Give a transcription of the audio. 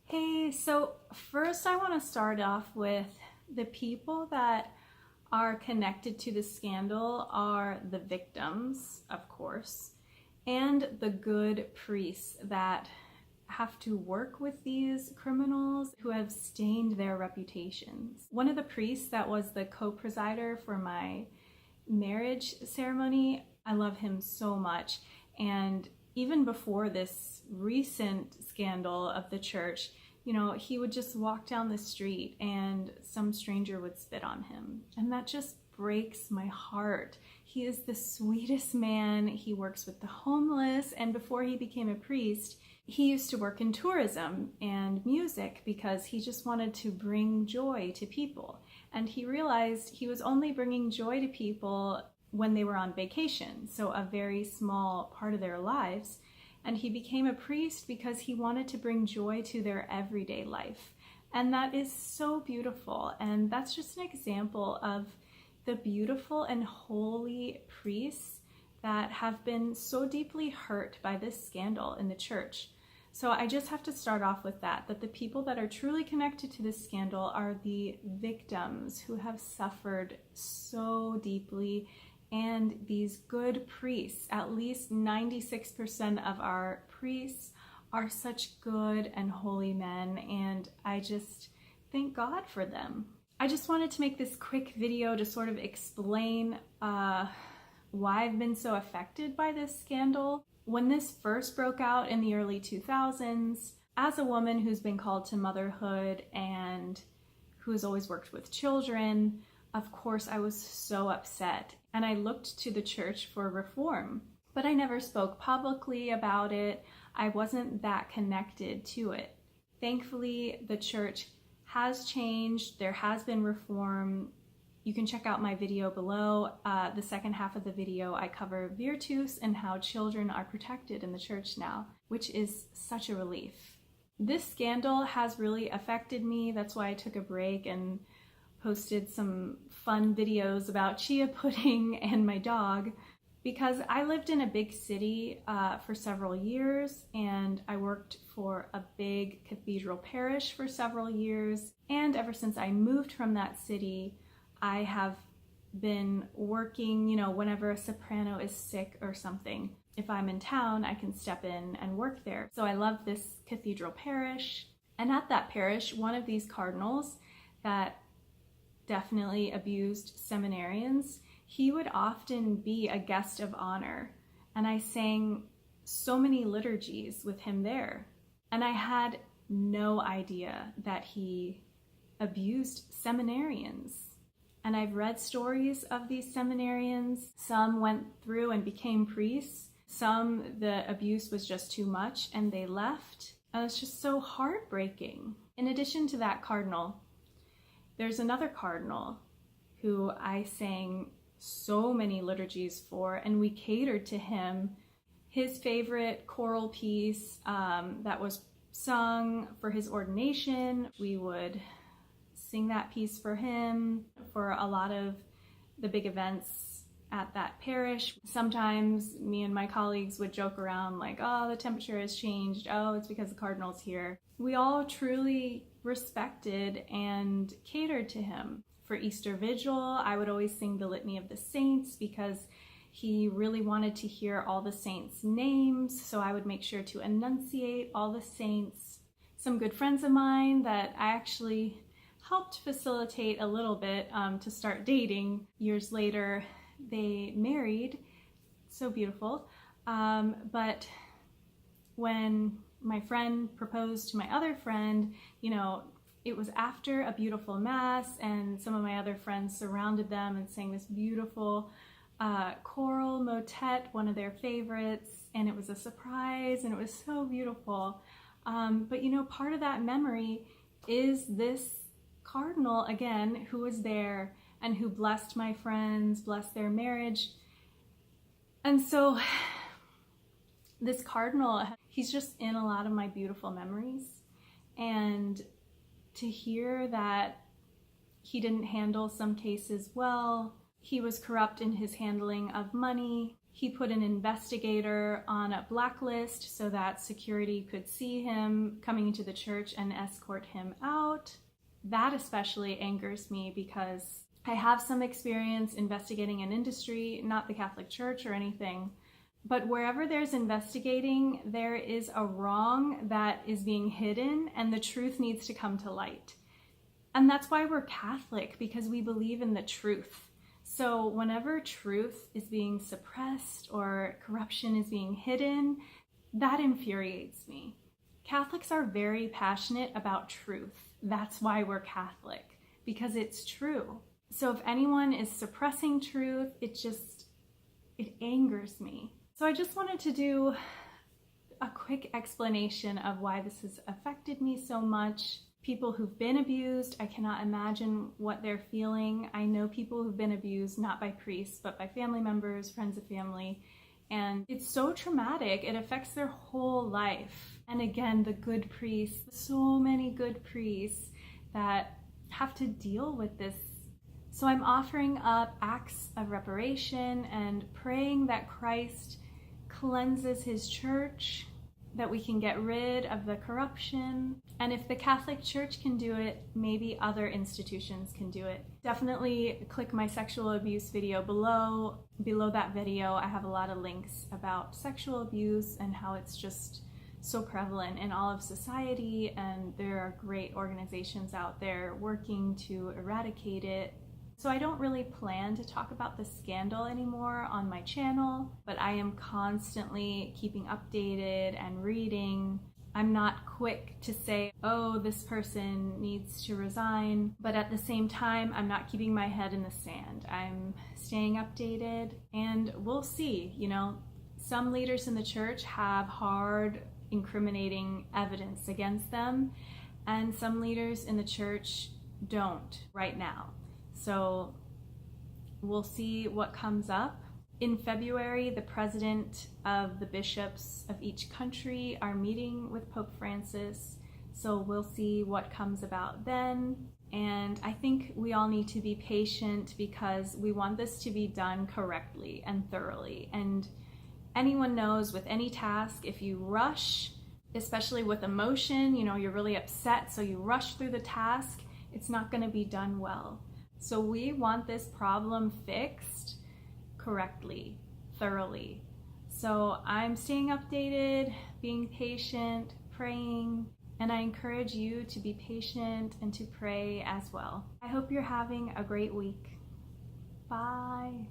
Hey, so first I want to start off with the people that are connected to the scandal are the victims, of course, and the good priests that have to work with these criminals who have stained their reputations. One of the priests that was the co-presider for my marriage ceremony, I love him so much. And even before this recent scandal of the church, he would just walk down the street and some stranger would spit on him. And that just breaks my heart. He is the sweetest man. He works with the homeless. And before he became a priest, he used to work in tourism and music because he just wanted to bring joy to people. And he realized he was only bringing joy to people when they were on vacation, so a very small part of their lives. And he became a priest because he wanted to bring joy to their everyday life. And that is so beautiful. And that's just an example of the beautiful and holy priests that have been so deeply hurt by this scandal in the church. So I just have to start off with that the people that are truly connected to this scandal are the victims who have suffered so deeply. And these good priests, at least 96% of our priests are such good and holy men, and I just thank God for them. I just wanted to make this quick video to sort of explain why I've been so affected by this scandal. When this first broke out in the early 2000s, as a woman who's been called to motherhood and who has always worked with children, of course I was so upset, and I looked to the church for reform, but I never spoke publicly about it. I wasn't that connected to it. Thankfully, the church has changed. There has been reform. You can check out my video below. The second half of the video, I cover Virtus and how children are protected in the church now, which is such a relief. This scandal has really affected me. That's why I took a break and posted some fun videos about chia pudding and my dog, because I lived in a big city for several years, and I worked for a big cathedral parish for several years. And ever since I moved from that city, I have been working, whenever a soprano is sick or something. If I'm in town, I can step in and work there. So I love this cathedral parish. And at that parish, one of these cardinals that definitely abused seminarians, he would often be a guest of honor. And I sang so many liturgies with him there. And I had no idea that he abused seminarians. And I've read stories of these seminarians. Some went through and became priests. Some, the abuse was just too much and they left. And it's just so heartbreaking. In addition to that cardinal, there's another cardinal who I sang so many liturgies for, and we catered to him. His favorite choral piece that was sung for his ordination, we would sing that piece for him for a lot of the big events at that parish. Sometimes me and my colleagues would joke around like, oh, the temperature has changed. Oh, it's because the cardinal's here. We all truly respected and catered to him. For Easter Vigil, I would always sing the Litany of the Saints because he really wanted to hear all the saints' names, so I would make sure to enunciate all the saints. Some good friends of mine that I actually helped facilitate a little bit to start dating. Years later, they married. So beautiful. But when my friend proposed to my other friend, it was after a beautiful mass, and some of my other friends surrounded them and sang this beautiful choral motet, one of their favorites, and it was a surprise, and it was so beautiful. But part of that memory is this cardinal, again, who was there and who blessed my friends, blessed their marriage. And so this cardinal, he's just in a lot of my beautiful memories. And to hear that he didn't handle some cases well, he was corrupt in his handling of money, He put an investigator on a blacklist so that security could see him coming into the church and escort him out. That especially angers me because I have some experience investigating an industry, not the Catholic Church or anything, but wherever there's investigating, there is a wrong that is being hidden and the truth needs to come to light. And that's why we're Catholic, because we believe in the truth. So whenever truth is being suppressed or corruption is being hidden, that infuriates me. Catholics are very passionate about truth. That's why we're Catholic, because it's true. So if anyone is suppressing truth, it angers me. So I just wanted to do a quick explanation of why this has affected me so much. People who've been abused, I cannot imagine what they're feeling. I know people who've been abused, not by priests, but by family members, friends of family. And it's so traumatic. It affects their whole life. And again, the good priests, so many good priests that have to deal with this. So I'm offering up acts of reparation and praying that Christ cleanses his church, that we can get rid of the corruption. And if the Catholic Church can do it, maybe other institutions can do it. Definitely click my sexual abuse video below. Below that video, I have a lot of links about sexual abuse and how it's just so prevalent in all of society, and there are great organizations out there working to eradicate it. So I don't really plan to talk about the scandal anymore on my channel, but I am constantly keeping updated and reading. I'm not quick to say, oh, this person needs to resign, but at the same time, I'm not keeping my head in the sand. I'm staying updated, and we'll see. You know, some leaders in the church have hard, incriminating evidence against them, and some leaders in the church don't right now. So we'll see what comes up. In February, the president of the bishops of each country are meeting with Pope Francis. So we'll see what comes about then. And I think we all need to be patient because we want this to be done correctly and thoroughly. And anyone knows with any task, if you rush, especially with emotion, you know, you're really upset, so you rush through the task, it's not going to be done well. So we want this problem fixed correctly, thoroughly. So I'm staying updated, being patient, praying, and I encourage you to be patient and to pray as well. I hope you're having a great week. Bye.